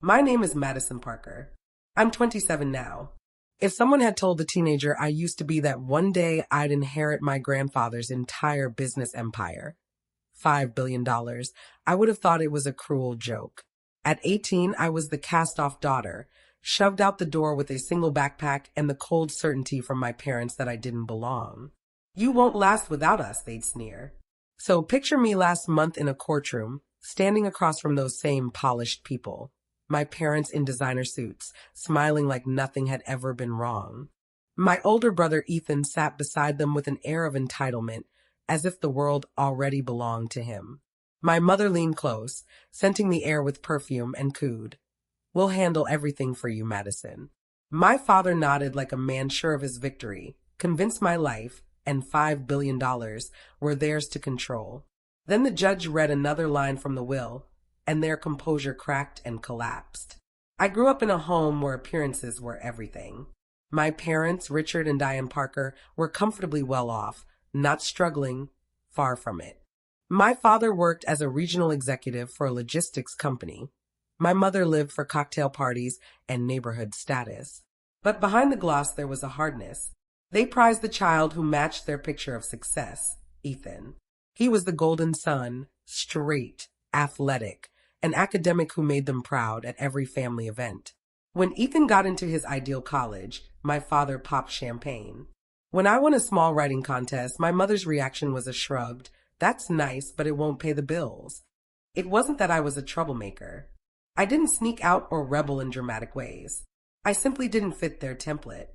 My name is Madison Parker. I'm 27 now. If someone had told the teenager I used to be that one day I'd inherit my grandfather's entire business empire, $5 billion, I would have thought it was a cruel joke. At 18, I was the cast-off daughter, shoved out the door with a single backpack and the cold certainty from my parents that I didn't belong. You won't last without us, they'd sneer. So picture me last month in a courtroom, standing across from those same polished people. My parents in designer suits, smiling like nothing had ever been wrong. My older brother Ethan sat beside them with an air of entitlement, as if the world already belonged to him. My mother leaned close, scenting the air with perfume, and cooed, "We'll handle everything for you, Madison." My father nodded like a man sure of his victory, convinced my life and $5 billion were theirs to control. Then the judge read another line from the will, and their composure cracked and collapsed. I grew up in a home where appearances were everything. My parents, Richard and Diane Parker, were comfortably well off, not struggling, far from it. My father worked as a regional executive for a logistics company. My mother lived for cocktail parties and neighborhood status. But behind the gloss there was a hardness. They prized the child who matched their picture of success, Ethan. He was the golden son, straight, athletic, an academic who made them proud at every family event. When Ethan got into his ideal college, my father popped champagne. When I won a small writing contest, my mother's reaction was a shrugged, "That's nice, but it won't pay the bills." It wasn't that I was a troublemaker. I didn't sneak out or rebel in dramatic ways. I simply didn't fit their template.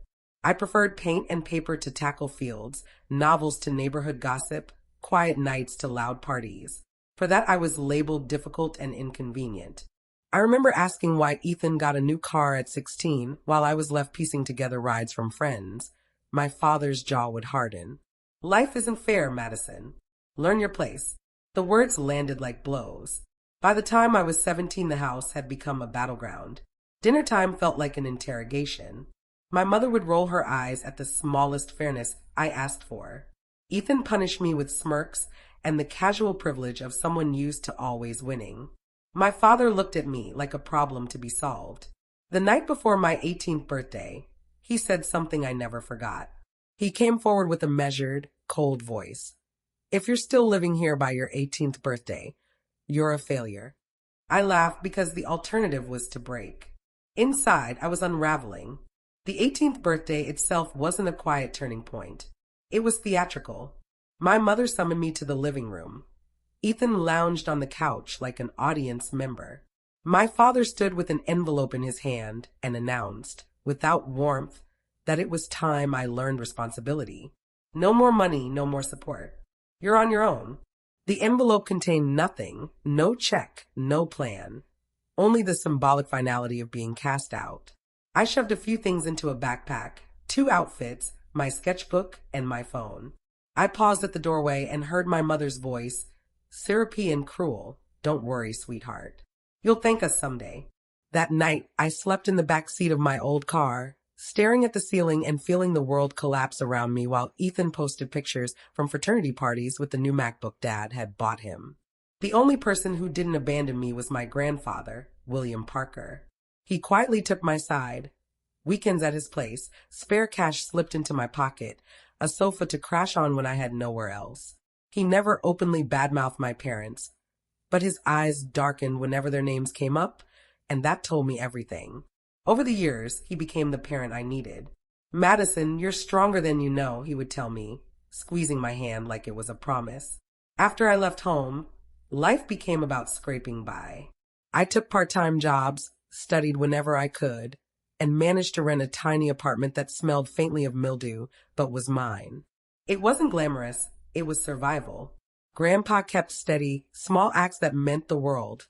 I preferred paint and paper to tackle fields, novels to neighborhood gossip, quiet nights to loud parties. For that, I was labeled difficult and inconvenient. I remember asking why Ethan got a new car at 16 while I was left piecing together rides from friends. My father's jaw would harden. "Life isn't fair, Madison. Learn your place." The words landed like blows. By the time I was 17, the house had become a battleground. Dinner time felt like an interrogation. My mother would roll her eyes at the smallest fairness I asked for. Ethan punished me with smirks and the casual privilege of someone used to always winning. My father looked at me like a problem to be solved. The night before my 18th birthday, he said something I never forgot. He came forward with a measured, cold voice. "If you're still living here by your 18th birthday, you're a failure." I laughed because the alternative was to break. Inside, I was unraveling. The 18th birthday itself wasn't a quiet turning point. It was theatrical. My mother summoned me to the living room. Ethan lounged on the couch like an audience member. My father stood with an envelope in his hand and announced, without warmth, that it was time I learned responsibility. No more money, no more support. You're on your own. The envelope contained nothing, no check, no plan, only the symbolic finality of being cast out. I shoved a few things into a backpack, 2 outfits, my sketchbook, and my phone. I paused at the doorway and heard my mother's voice, syrupy and cruel. "Don't worry, sweetheart. You'll thank us someday." That night, I slept in the back seat of my old car, staring at the ceiling and feeling the world collapse around me while Ethan posted pictures from fraternity parties with the new MacBook Dad had bought him. The only person who didn't abandon me was my grandfather, William Parker. He quietly took my side. Weekends at his place, spare cash slipped into my pocket, a sofa to crash on when I had nowhere else. He never openly badmouthed my parents, but his eyes darkened whenever their names came up, and that told me everything. Over the years, he became the parent I needed. "Madison, you're stronger than you know," he would tell me, squeezing my hand like it was a promise. After I left home, life became about scraping by. I took part-time jobs, studied whenever I could, and managed to rent a tiny apartment that smelled faintly of mildew, but was mine. It wasn't glamorous, it was survival. Grandpa kept steady, small acts that meant the world.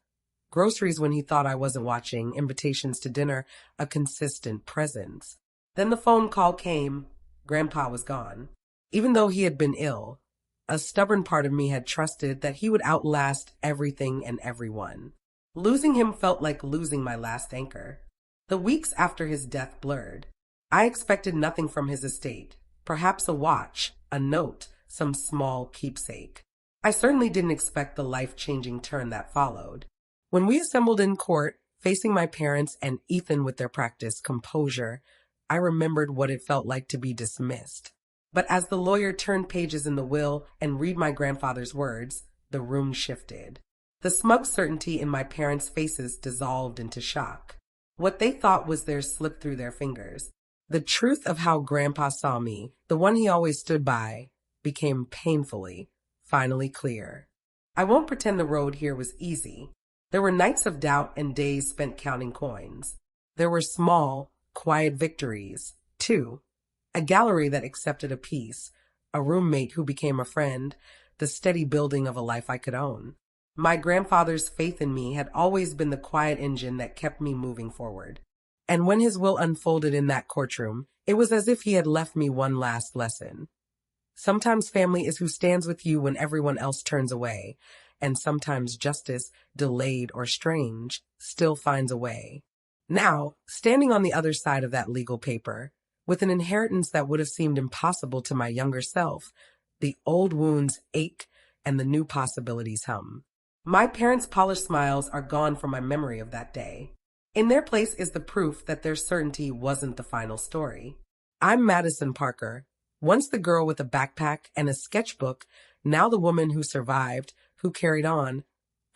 Groceries when he thought I wasn't watching, invitations to dinner, a consistent presence. Then the phone call came. Grandpa was gone. Even though he had been ill, a stubborn part of me had trusted that he would outlast everything and everyone. Losing him felt like losing my last anchor. The weeks after his death blurred. I expected nothing from his estate, perhaps a watch, a note, some small keepsake. I certainly didn't expect the life-changing turn that followed. When we assembled in court, Facing my parents and Ethan with their practiced composure, I remembered what it felt like to be dismissed. But as the lawyer turned pages in the will and read my grandfather's words, the room shifted. The smug certainty in my parents' faces dissolved into shock. What they thought was theirs slipped through their fingers. The truth of how Grandpa saw me, the one he always stood by, became painfully, finally clear. I won't pretend the road here was easy. There were nights of doubt and days spent counting coins. There were small, quiet victories, too. A gallery that accepted a piece, a roommate who became a friend, the steady building of a life I could own. My grandfather's faith in me had always been the quiet engine that kept me moving forward. And when his will unfolded in that courtroom, it was as if he had left me one last lesson. Sometimes family is who stands with you when everyone else turns away, and sometimes justice, delayed or strange, still finds a way. Now, standing on the other side of that legal paper, with an inheritance that would have seemed impossible to my younger self, the old wounds ache and the new possibilities hum. My parents' polished smiles are gone from my memory of that day. In their place is the proof that their certainty wasn't the final story. I'm Madison Parker, once the girl with a backpack and a sketchbook, now the woman who survived, who carried on,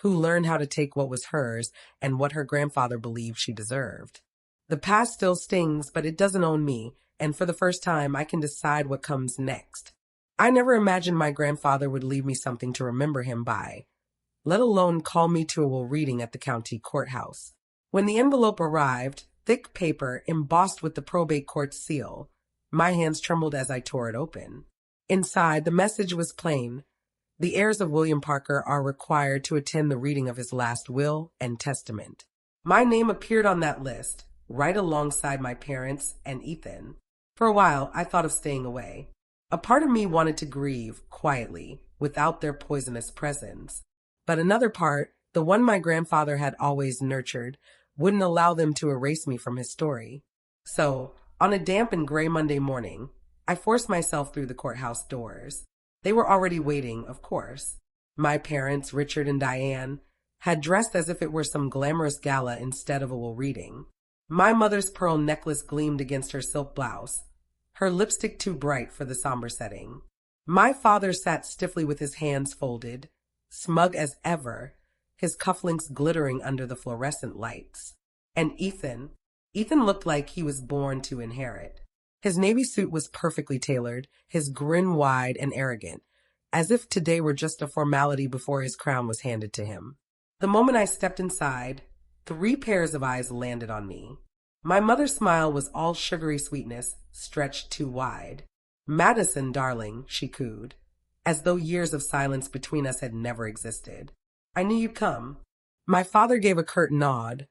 who learned how to take what was hers and what her grandfather believed she deserved. The past still stings, but it doesn't own me, and for the first time I can decide what comes next. I never imagined my grandfather would leave me something to remember him by, let alone call me to a will reading at the county courthouse. When the envelope arrived, thick paper embossed with the probate court seal, my hands trembled as I tore it open. Inside, the message was plain. The heirs of William Parker are required to attend the reading of his last will and testament. My name appeared on that list, right alongside my parents and Ethan. For a while, I thought of staying away. A part of me wanted to grieve quietly, without their poisonous presence. But another part, the one my grandfather had always nurtured, wouldn't allow them to erase me from his story. So, on a damp and gray Monday morning, I forced myself through the courthouse doors. They were already waiting, of course. My parents, Richard and Diane, had dressed as if it were some glamorous gala instead of a will reading. My mother's pearl necklace gleamed against her silk blouse, her lipstick too bright for the somber setting. My father sat stiffly with his hands folded, smug as ever, his cufflinks glittering under the fluorescent lights. And Ethan looked like he was born to inherit. His navy suit was perfectly tailored, his grin wide and arrogant, as if today were just a formality before his crown was handed to him. The moment I stepped inside, 3 pairs of eyes landed on me. My mother's smile was all sugary sweetness, stretched too wide. "Madison, darling," she cooed, as though years of silence between us had never existed. "I knew you'd come." My father gave a curt nod,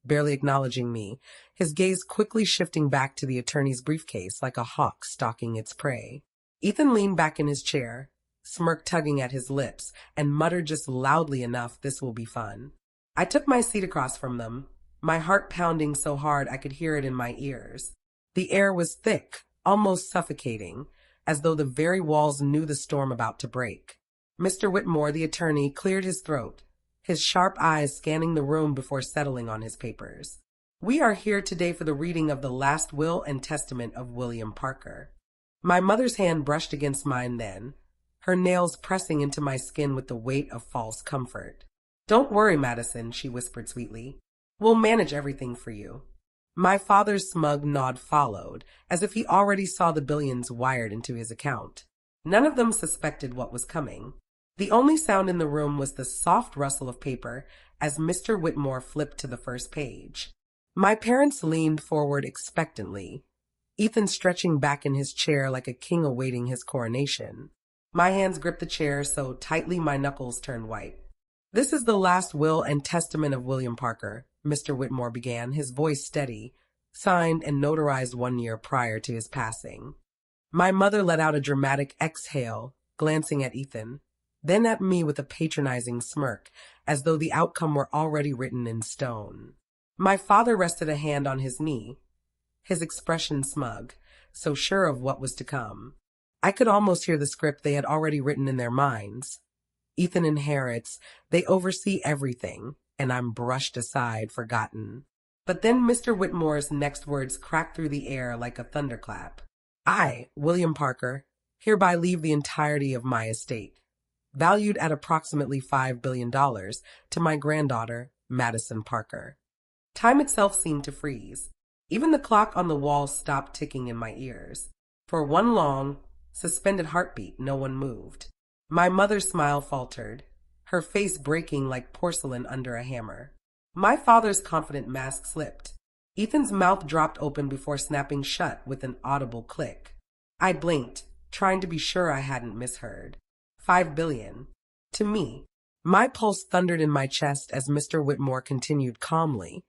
barely acknowledging me, his gaze quickly shifting back to the attorney's briefcase like a hawk stalking its prey. Ethan leaned back in his chair, smirk tugging at his lips, and muttered just loudly enough, "This will be fun." I took my seat across from them, my heart pounding so hard I could hear it in my ears. The air was thick, almost suffocating, as though the very walls knew the storm about to break. Mr. Whitmore, the attorney, cleared his throat, his sharp eyes scanning the room before settling on his papers. "We are here today for the reading of the last will and testament of William Parker." My mother's hand brushed against mine then, her nails pressing into my skin with the weight of false comfort. "Don't worry, Madison," she whispered sweetly. "We'll manage everything for you." My father's smug nod followed, as if he already saw the billions wired into his account. None of them suspected what was coming. The only sound in the room was the soft rustle of paper as Mr. Whitmore flipped to the first page. My parents leaned forward expectantly, Ethan stretching back in his chair like a king awaiting his coronation. My hands gripped the chair so tightly my knuckles turned white. "This is the last will and testament of William Parker," Mr. Whitmore began, his voice steady, signed and notarized 1 year prior to his passing. My mother let out a dramatic exhale, glancing at Ethan, then at me with a patronizing smirk, as though the outcome were already written in stone. My father rested a hand on his knee, his expression smug, so sure of what was to come. I could almost hear the script they had already written in their minds. Ethan inherits, they oversee everything, and I'm brushed aside, forgotten. But then Mr. Whitmore's next words cracked through the air like a thunderclap. I, William Parker, hereby leave the entirety of my estate, valued at approximately $5 billion, to my granddaughter, Madison Parker. Time itself seemed to freeze. Even the clock on the wall stopped ticking in my ears. For one long, suspended heartbeat, no one moved. My mother's smile faltered, her face breaking like porcelain under a hammer. My father's confident mask slipped. Ethan's mouth dropped open before snapping shut with an audible click. I blinked, trying to be sure I hadn't misheard. 5 billion. To me. My pulse thundered in my chest as Mr. Whitmore continued calmly.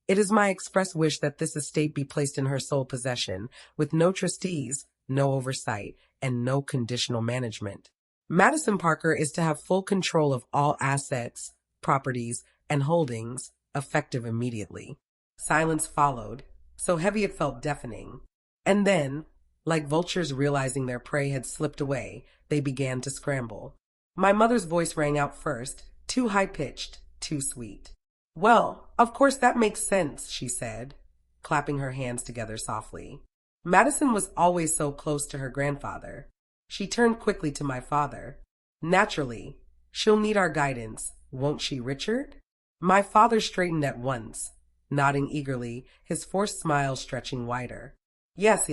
It is my express wish that this estate be placed in her sole possession, with no trustees, no oversight, and no conditional management. Madison Parker is to have full control of all assets, properties, and holdings, effective immediately. Silence followed, so heavy it felt deafening. And then, like vultures realizing their prey had slipped away, they began to scramble. My mother's voice rang out first, too high-pitched, too sweet. Well, of course that makes sense, she said, clapping her hands together softly. Madison was always so close to her grandfather. She turned quickly to my father. Naturally, she'll need our guidance, won't she, Richard? My father straightened at once, nodding eagerly, his forced smile stretching wider. Yes,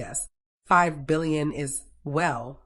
5 billion is, well,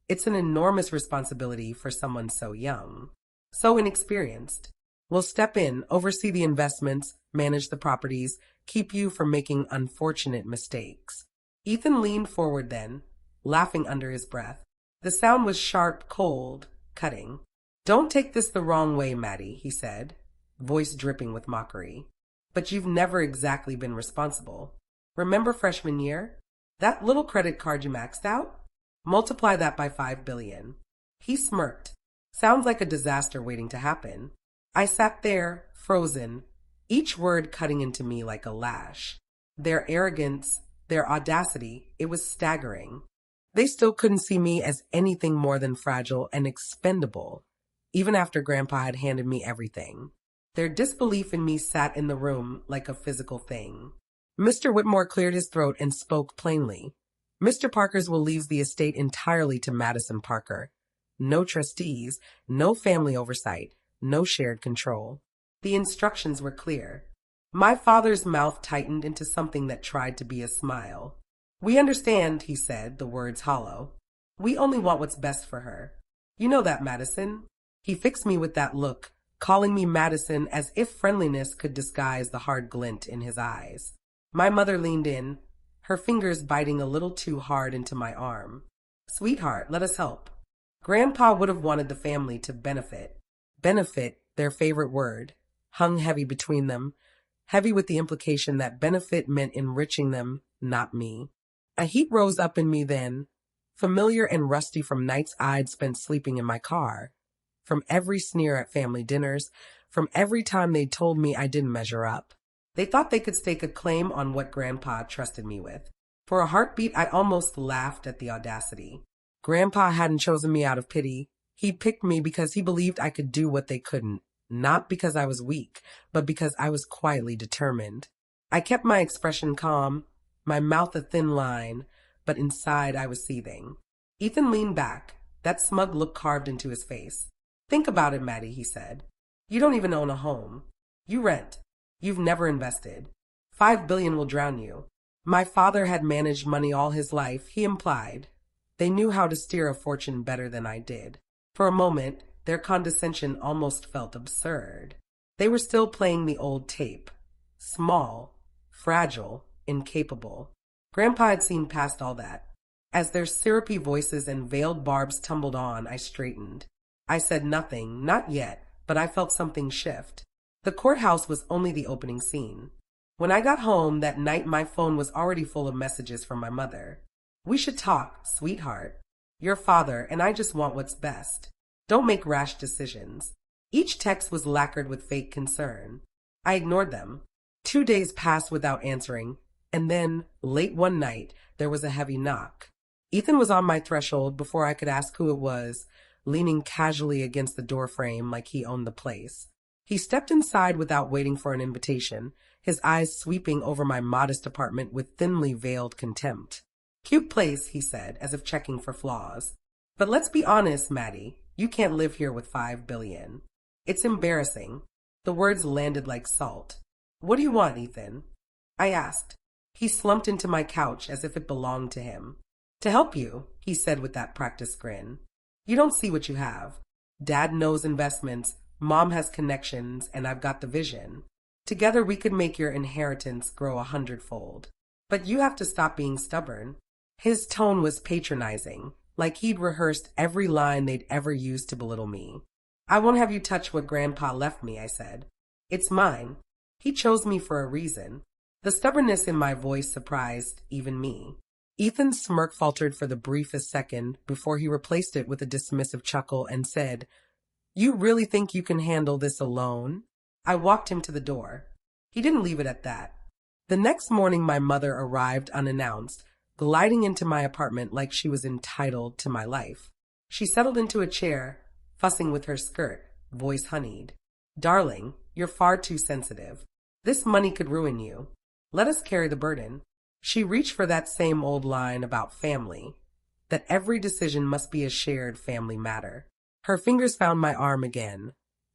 it's an enormous responsibility for someone so young, so inexperienced. We'll step in, oversee the investments, manage the properties, keep you from making unfortunate mistakes. Ethan leaned forward then, laughing under his breath. The sound was sharp, cold, cutting. Don't take this the wrong way, Maddie, he said, voice dripping with mockery. But you've never exactly been responsible. Remember freshman year? That little credit card you maxed out? Multiply that by 5 billion. He smirked. Sounds like a disaster waiting to happen. I sat there, frozen, each word cutting into me like a lash. Their arrogance, their audacity, it was staggering. They still couldn't see me as anything more than fragile and expendable, even after Grandpa had handed me everything. Their disbelief in me sat in the room like a physical thing. Mr. Whitmore cleared his throat and spoke plainly. Mr. Parker's will leave the estate entirely to Madison Parker. No trustees, no family oversight, no shared control. The instructions were clear. My father's mouth tightened into something that tried to be a smile. We understand, he said, the words hollow. We only want what's best for her. You know that, Madison. He fixed me with that look, calling me Madison as if friendliness could disguise the hard glint in his eyes. My mother leaned in, her fingers biting a little too hard into my arm. Sweetheart, let us help. Grandpa would have wanted the family to benefit. Benefit, their favorite word, hung heavy between them, heavy with the implication that benefit meant enriching them, not me. A heat rose up in me then, familiar and rusty from nights I'd spent sleeping in my car, from every sneer at family dinners, from every time they'd told me I didn't measure up. They thought they could stake a claim on what Grandpa trusted me with. For a heartbeat, I almost laughed at the audacity. Grandpa hadn't chosen me out of pity. He picked me because he believed I could do what they couldn't, not because I was weak, but because I was quietly determined. I kept my expression calm, my mouth a thin line, but inside I was seething. Ethan leaned back, that smug look carved into his face. Think about it, Maddie, he said. You don't even own a home. You rent. You've never invested. 5 billion will drown you. My father had managed money all his life, he implied. They knew how to steer a fortune better than I did. For a moment, their condescension almost felt absurd. They were still playing the old tape. Small, fragile, incapable. Grandpa had seen past all that. As their syrupy voices and veiled barbs tumbled on, I straightened. I said nothing, not yet, but I felt something shift. The courthouse was only the opening scene. When I got home that night, my phone was already full of messages from my mother. We should talk, sweetheart. Your father and I just want what's best. Don't make rash decisions. Each text was lacquered with fake concern. I ignored them. 2 days passed without answering, and then, late one night, there was a heavy knock. Ethan was on my threshold before I could ask who it was, leaning casually against the doorframe like he owned the place. He stepped inside without waiting for an invitation, his eyes sweeping over my modest apartment with thinly veiled contempt. "Cute place," he said, as if checking for flaws. "But let's be honest, Maddie, you can't live here with 5 billion. It's embarrassing." The words landed like salt. "What do you want, Ethan?" I asked. He slumped into my couch as if it belonged to him. "To help you," he said with that practiced grin. "You don't see what you have. Dad knows investments, Mom has connections, and I've got the vision. Together we could make your inheritance grow 100-fold. But you have to stop being stubborn." His tone was patronizing, like he'd rehearsed every line they'd ever used to belittle me. "I won't have you touch what Grandpa left me," I said. "It's mine. He chose me for a reason." The stubbornness in my voice surprised even me. Ethan's smirk faltered for the briefest second before he replaced it with a dismissive chuckle and said, "You really think you can handle this alone?" I walked him to the door. He didn't leave it at that. The next morning my mother arrived unannounced, gliding into my apartment like she was entitled to my life. She settled into a chair, fussing with her skirt, voice honeyed. "Darling, you're far too sensitive. This money could ruin you. Let us carry the burden." She reached for that same old line about family, that every decision must be a shared family matter. Her fingers found my arm again,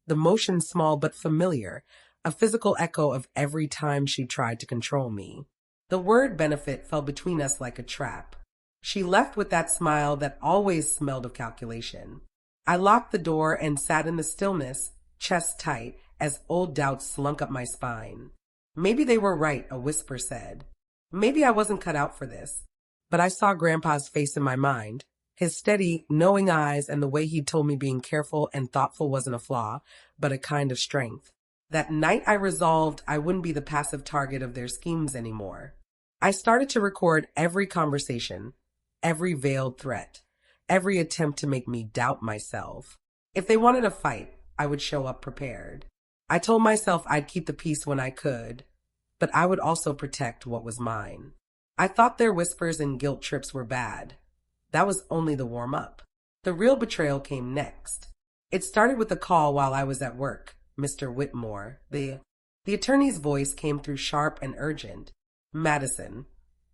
the motion small but familiar, a physical echo of every time she tried to control me. The word benefit fell between us like a trap. She left with that smile that always smelled of calculation. I locked the door and sat in the stillness, chest tight, as old doubts slunk up my spine. Maybe they were right, a whisper said. Maybe I wasn't cut out for this. But I saw Grandpa's face in my mind, his steady, knowing eyes, and the way he'd told me being careful and thoughtful wasn't a flaw, but a kind of strength. That night I resolved I wouldn't be the passive target of their schemes anymore. I started to record every conversation, every veiled threat, every attempt to make me doubt myself. If they wanted a fight, I would show up prepared. I told myself I'd keep the peace when I could, but I would also protect what was mine. I thought their whispers and guilt trips were bad. That was only the warm-up. The real betrayal came next. It started with a call while I was at work. "Mr. Whitmore," the attorney's voice came through sharp and urgent. "Madison,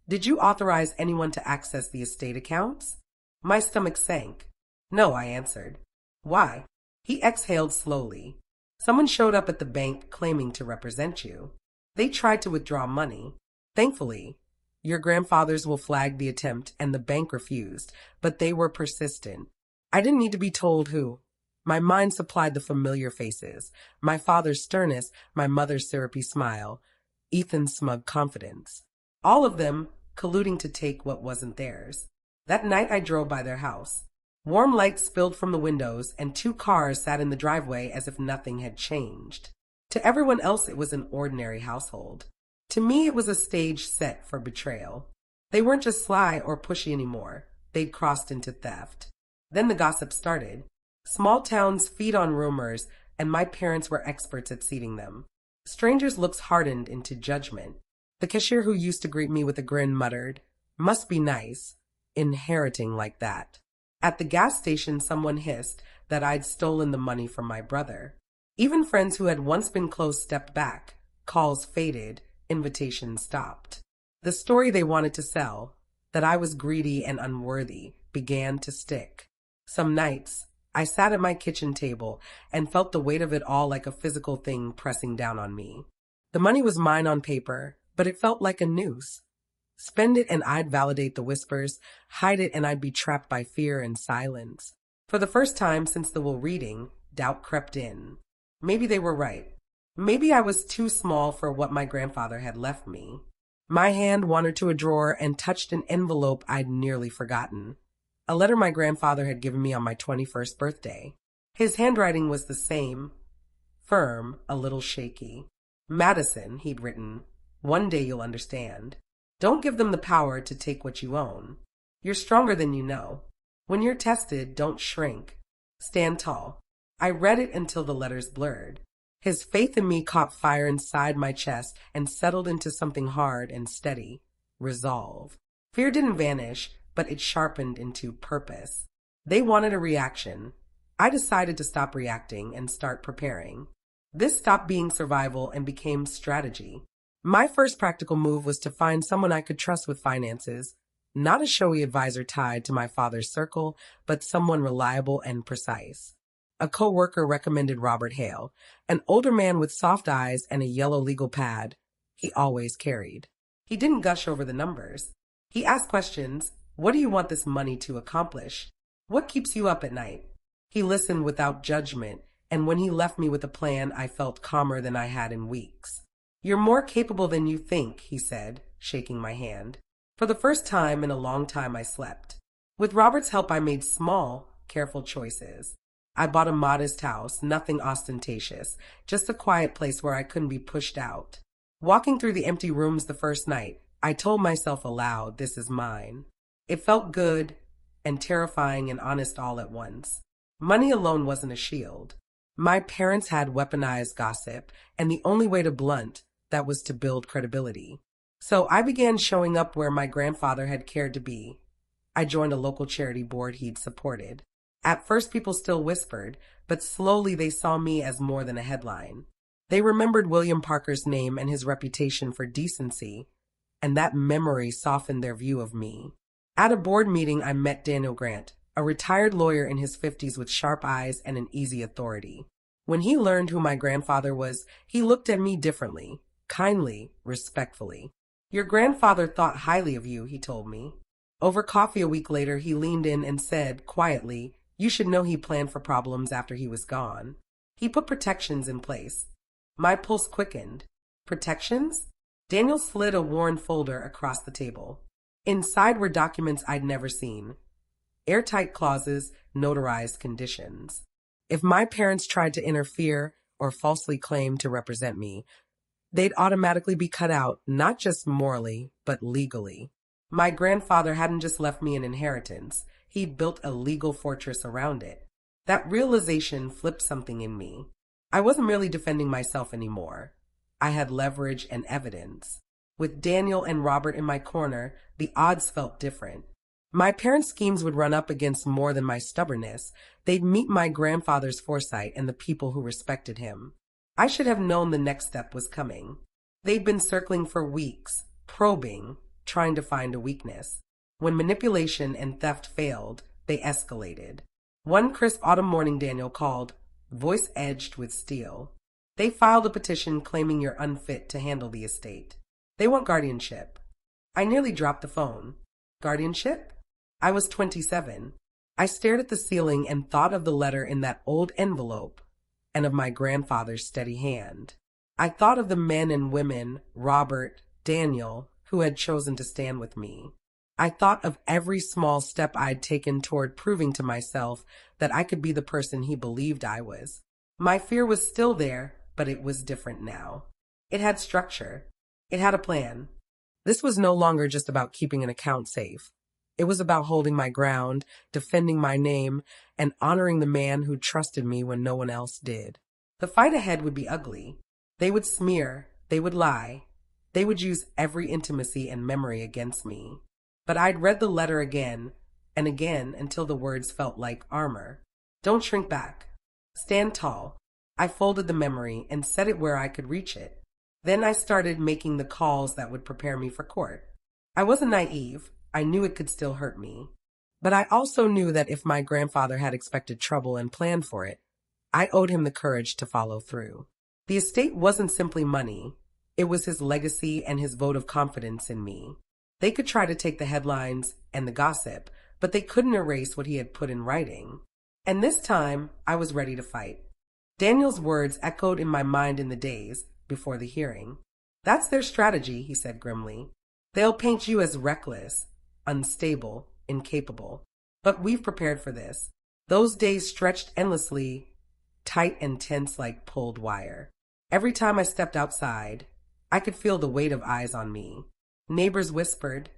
did you authorize anyone to access the estate accounts?" My stomach sank. "No," I answered. "Why?" He exhaled slowly. "Someone showed up at the bank claiming to represent you. They tried to withdraw money. Thankfully, your grandfathers will flag the attempt and the bank refused, but they were persistent. I didn't need to be told who. My mind supplied the familiar faces, my father's sternness, my mother's syrupy smile, Ethan's smug confidence. All of them colluding to take what wasn't theirs. That night I drove by their house. Warm light spilled from the windows, and 2 cars sat in the driveway as if nothing had changed. To everyone else it was an ordinary household. To me it was a stage set for betrayal. They weren't just sly or pushy anymore. They'd crossed into theft. Then the gossip started. Small towns feed on rumors, and my parents were experts at seeding them. Strangers' looks hardened into judgment. The cashier who used to greet me with a grin muttered, "Must be nice, inheriting like that." At the gas station someone hissed that I'd stolen the money from my brother. Even friends who had once been close stepped back. Calls faded, invitations stopped. The story they wanted to sell, that I was greedy and unworthy, began to stick. Some nights, I sat at my kitchen table and felt the weight of it all like a physical thing pressing down on me. The money was mine on paper, but it felt like a noose. Spend it and I'd validate the whispers, hide it and I'd be trapped by fear and silence. For the first time since the will reading, doubt crept in. Maybe they were right. Maybe I was too small for what my grandfather had left me. My hand wandered to a drawer and touched an envelope I'd nearly forgotten. A letter my grandfather had given me on my 21st birthday. His handwriting was the same, firm, a little shaky. "Madison," he'd written, "one day you'll understand. Don't give them the power to take what you own. You're stronger than you know. When you're tested, don't shrink. Stand tall." I read it until the letters blurred. His faith in me caught fire inside my chest and settled into something hard and steady. Resolve. Fear didn't vanish, but it sharpened into purpose. They wanted a reaction. I decided to stop reacting and start preparing. This stopped being survival and became strategy. My first practical move was to find someone I could trust with finances, not a showy advisor tied to my father's circle, but someone reliable and precise. A coworker recommended Robert Hale, an older man with soft eyes and a yellow legal pad he always carried. He didn't gush over the numbers. He asked questions. What do you want this money to accomplish? What keeps you up at night? He listened without judgment, and when he left me with a plan, I felt calmer than I had in weeks. You're more capable than you think, he said, shaking my hand. For the first time in a long time, I slept. With Robert's help, I made small, careful choices. I bought a modest house, nothing ostentatious, just a quiet place where I couldn't be pushed out. Walking through the empty rooms the first night, I told myself aloud, this is mine. It felt good and terrifying and honest all at once. Money alone wasn't a shield. My parents had weaponized gossip, and the only way to blunt that was to build credibility. So I began showing up where my grandfather had cared to be. I joined a local charity board he'd supported. At first, people still whispered, but slowly they saw me as more than a headline. They remembered William Parker's name and his reputation for decency, and that memory softened their view of me. At a board meeting, I met Daniel Grant, a retired lawyer in his 50s with sharp eyes and an easy authority. When he learned who my grandfather was, he looked at me differently, kindly, respectfully. Your grandfather thought highly of you, he told me. Over coffee a week later, he leaned in and said, quietly, you should know he planned for problems after he was gone. He put protections in place. My pulse quickened. Protections? Daniel slid a worn folder across the table. Inside were documents I'd never seen. Airtight clauses, notarized conditions. If my parents tried to interfere or falsely claim to represent me, they'd automatically be cut out, not just morally, but legally. My grandfather hadn't just left me an inheritance. He'd built a legal fortress around it. That realization flipped something in me. I wasn't merely defending myself anymore. I had leverage and evidence. With Daniel and Robert in my corner, the odds felt different. My parents' schemes would run up against more than my stubbornness. They'd meet my grandfather's foresight and the people who respected him. I should have known the next step was coming. They'd been circling for weeks, probing, trying to find a weakness. When manipulation and theft failed, they escalated. One crisp autumn morning, Daniel called, voice edged with steel. They filed a petition claiming you're unfit to handle the estate. They want guardianship. I nearly dropped the phone. Guardianship? I was 27. I stared at the ceiling and thought of the letter in that old envelope and of my grandfather's steady hand. I thought of the men and women, Robert, Daniel, who had chosen to stand with me. I thought of every small step I'd taken toward proving to myself that I could be the person he believed I was. My fear was still there, but it was different now. It had structure. It had a plan. This was no longer just about keeping an account safe. It was about holding my ground, defending my name, and honoring the man who trusted me when no one else did. The fight ahead would be ugly. They would smear. They would lie. They would use every intimacy and memory against me. But I'd read the letter again and again until the words felt like armor. Don't shrink back. Stand tall. I folded the memory and set it where I could reach it. Then I started making the calls that would prepare me for court. I wasn't naive. I knew it could still hurt me. But I also knew that if my grandfather had expected trouble and planned for it, I owed him the courage to follow through. The estate wasn't simply money. It was his legacy and his vote of confidence in me. They could try to take the headlines and the gossip, but they couldn't erase what he had put in writing. And this time, I was ready to fight. Daniel's words echoed in my mind in the days before the hearing. That's their strategy, he said grimly. They'll paint you as reckless, unstable, incapable. But we've prepared for this. Those days stretched endlessly, tight and tense like pulled wire. Every time I stepped outside, I could feel the weight of eyes on me. Neighbors whispered,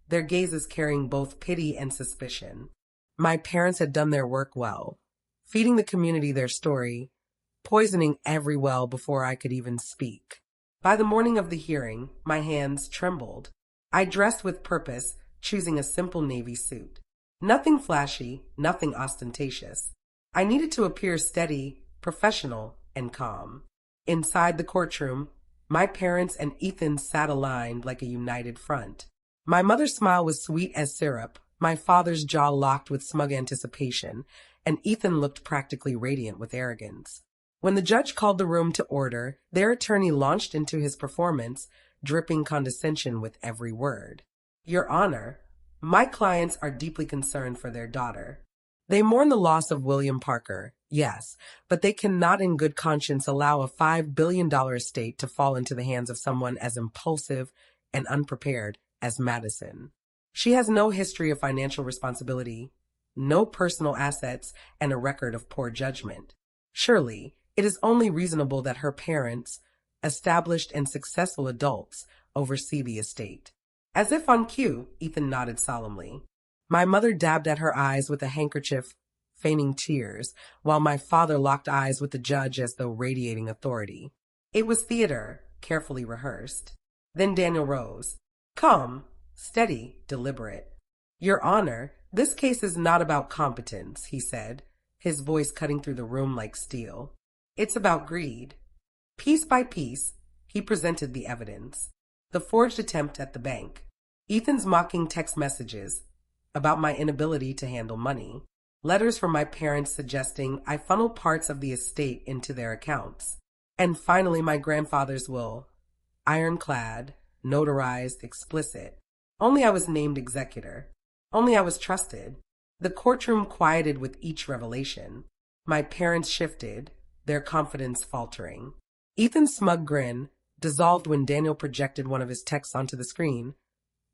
their gazes carrying both pity and suspicion. My parents had done their work well, feeding the community their story, poisoning every well before I could even speak. By the morning of the hearing, my hands trembled. I dressed with purpose, choosing a simple navy suit. Nothing flashy, nothing ostentatious. I needed to appear steady, professional, and calm. Inside the courtroom, my parents and Ethan sat aligned like a united front. My mother's smile was sweet as syrup, my father's jaw locked with smug anticipation, and Ethan looked practically radiant with arrogance. When the judge called the room to order, their attorney launched into his performance, dripping condescension with every word. Your Honor, my clients are deeply concerned for their daughter. They mourn the loss of William Parker, yes, but they cannot in good conscience allow a $5 billion estate to fall into the hands of someone as impulsive and unprepared as Madison. She has no history of financial responsibility, no personal assets, and a record of poor judgment. Surely, it is only reasonable that her parents, established and successful adults, oversee the estate. As if on cue, Ethan nodded solemnly. My mother dabbed at her eyes with a handkerchief, feigning tears, while my father locked eyes with the judge as though radiating authority. It was theater, carefully rehearsed. Then Daniel rose. Calm, steady, deliberate. Your Honor, this case is not about competence, he said, his voice cutting through the room like steel. It's about greed. Piece by piece, he presented the evidence. The forged attempt at the bank, Ethan's mocking text messages about my inability to handle money, letters from my parents suggesting I funnel parts of the estate into their accounts, and finally my grandfather's will, ironclad, notarized, explicit. Only I was named executor. Only I was trusted. The courtroom quieted with each revelation. My parents shifted, their confidence faltering. Ethan's smug grin dissolved when Daniel projected one of his texts onto the screen.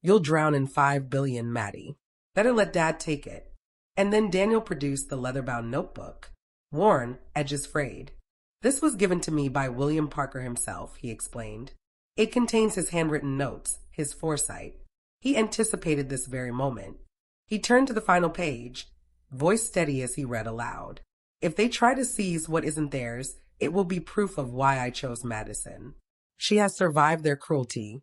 You'll drown in $5 billion, Maddie. Better let Dad take it. And then Daniel produced the leather-bound notebook. Worn, edges frayed. This was given to me by William Parker himself, he explained. It contains his handwritten notes, his foresight. He anticipated this very moment. He turned to the final page, voice steady as he read aloud. If they try to seize what isn't theirs, it will be proof of why I chose Madison. She has survived their cruelty,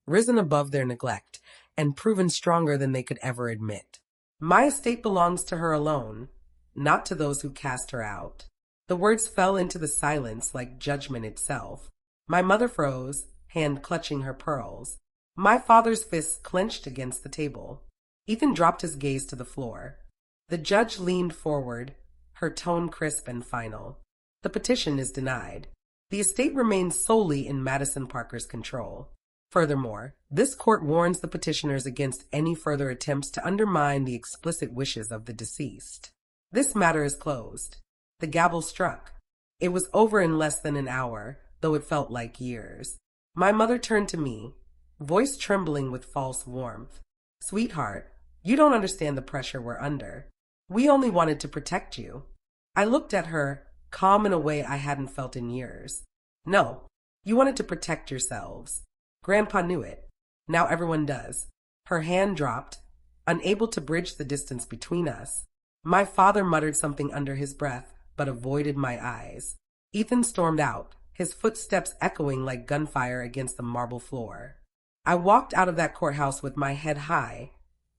risen above their neglect, and proven stronger than they could ever admit. My estate belongs to her alone, not to those who cast her out. The words fell into the silence like judgment itself. My mother froze, hand clutching her pearls. My father's fists clenched against the table. Ethan dropped his gaze to the floor. The judge leaned forward, her tone crisp and final. The petition is denied. The estate remains solely in Madison Parker's control. Furthermore, this court warns the petitioners against any further attempts to undermine the explicit wishes of the deceased. This matter is closed. The gavel struck. It was over in less than an hour, though it felt like years. My mother turned to me, voice trembling with false warmth. Sweetheart, you don't understand the pressure we're under. We only wanted to protect you. I looked at her, calm in a way I hadn't felt in years. No, you wanted to protect yourselves. Grandpa knew it. Now everyone does. Her hand dropped, unable to bridge the distance between us. My father muttered something under his breath, but avoided my eyes. Ethan stormed out, his footsteps echoing like gunfire against the marble floor. I walked out of that courthouse with my head high,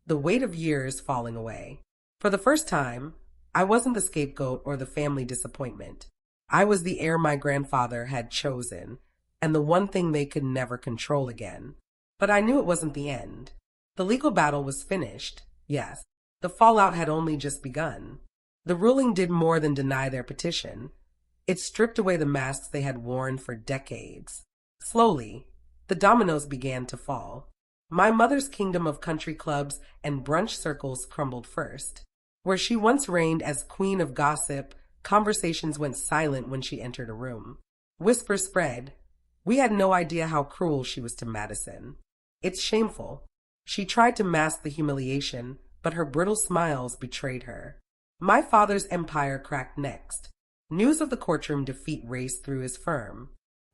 the weight of years falling away. For the first time, I wasn't the scapegoat or the family disappointment. I was the heir my grandfather had chosen, and the one thing they could never control again. But I knew it wasn't the end. The legal battle was finished, yes. The fallout had only just begun. The ruling did more than deny their petition. It stripped away the masks they had worn for decades. Slowly, the dominoes began to fall. My mother's kingdom of country clubs and brunch circles crumbled first. Where she once reigned as queen of gossip, conversations went silent when she entered a room. Whispers spread. We had no idea how cruel she was to Madison. It's shameful. She tried to mask the humiliation, but her brittle smiles betrayed her. My father's empire cracked next. News of the courtroom defeat raced through his firm.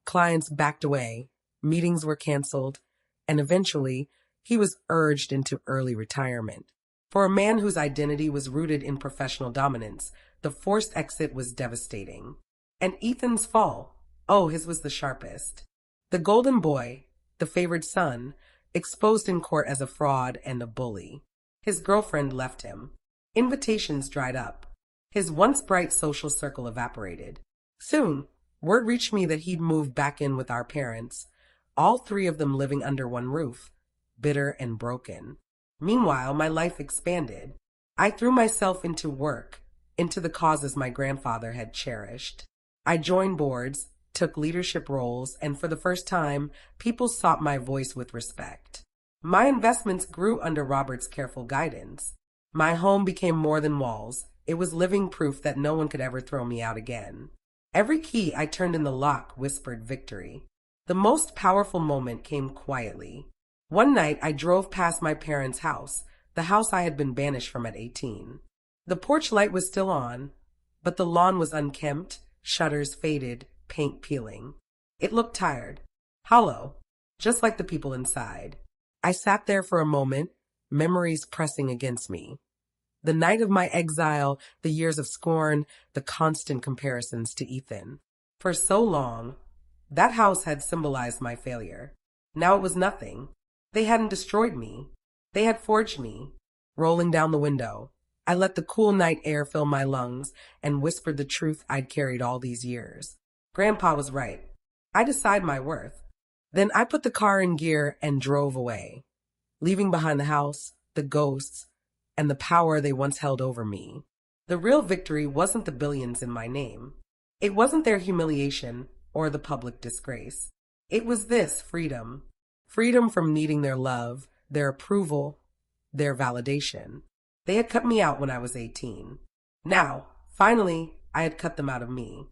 Clients backed away, meetings were canceled, and eventually he was urged into early retirement. For a man whose identity was rooted in professional dominance, the forced exit was devastating. And Ethan's fall, oh, his was the sharpest. The golden boy, the favored son, exposed in court as a fraud and a bully. His girlfriend left him. Invitations dried up. His once bright social circle evaporated. Soon, Word reached me that he'd moved back in with our parents, all three of them living under one roof, bitter and broken. Meanwhile, my life expanded. I threw myself into work, into the causes my grandfather had cherished. I joined boards, took leadership roles, and for the first time, people sought my voice with respect. My investments grew under Robert's careful guidance. My home became more than walls. It was living proof that no one could ever throw me out again. Every key I turned in the lock whispered victory. The most powerful moment came quietly. One night, I drove past my parents' house, the house I had been banished from at 18. The porch light was still on, but the lawn was unkempt, shutters faded, paint peeling. It looked tired, hollow, just like the people inside. I sat there for a moment, memories pressing against me. The night of my exile, the years of scorn, the constant comparisons to Ethan. For so long, that house had symbolized my failure. Now it was nothing. They hadn't destroyed me. They had forged me. Rolling down the window, I let the cool night air fill my lungs and whispered the truth I'd carried all these years. Grandpa was right. I decide my worth. Then I put the car in gear and drove away, leaving behind the house, the ghosts, and the power they once held over me. The real victory wasn't the billions in my name. It wasn't their humiliation or the public disgrace. It was this freedom. Freedom from needing their love, their approval, their validation. They had cut me out when I was 18. Now, finally, I had cut them out of me.